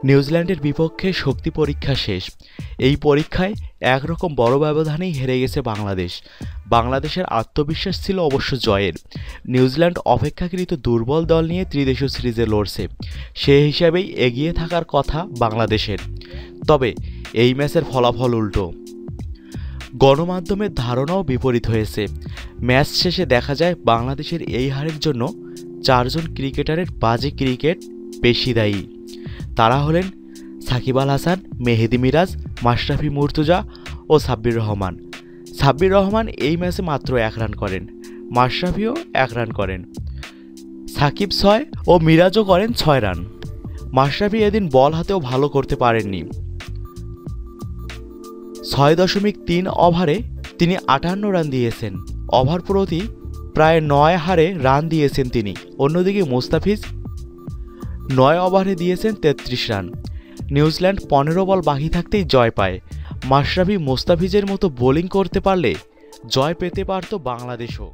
নিউজিল্যান্ডের বিপক্ষে শক্তি পরীক্ষা শেষ। এই পরীক্ষায় একরকম বড় ব্যবধানেই হেরে গেছে বাংলাদেশ। বাংলাদেশের আত্মবিশ্বাস ছিল অবশ্য জয়ের। নিউজিল্যান্ড অপেক্ষাকৃত দুর্বল দল নিয়ে ত্রিদেশীয় সিরিজে লড়ছে, সে হিসাবেই এগিয়ে থাকার কথা বাংলাদেশের। তবে এই ম্যাচের ফলাফল উল্টো। গণমাধ্যমের ধারণাও বিপরীত হয়েছে। ম্যাচ শেষে দেখা যায় বাংলাদেশের এই হারের জন্য 4 জন ক্রিকেটারের বাজে ক্রিকেট বেশি দায়ী। তারা হলেন সাকিব আল হাসান, মেহেদী মিরাজ, মাশরাফি মুর্তজা ও সাব্বির রহমান। সাব্বির রহমান এই ম্যাচে মাত্র 1 রান করেন, মাশরাফিও 1 রান করেন, সাকিব 6 ও মিরাজও করেন 6 রান। মাশরাফি এদিন বল হাতেও ভালো করতে পারেননি। 6.3 ওভারে তিনি 58 রান দিয়েছেন। ওভার প্রতি প্রায় 9 হারে রান দিয়েছেন তিনি। অন্যদিকে মুস্তাফিজ 9 ওভারে দিয়েছেন 33 রান। নিউজিল্যান্ড 15 বল বাকি থাকতেই জয় পায়। মাশরাফি মুস্তাফিজের মতো বোলিং করতে পারলে জয় পেতে পারত বাংলাদেশও।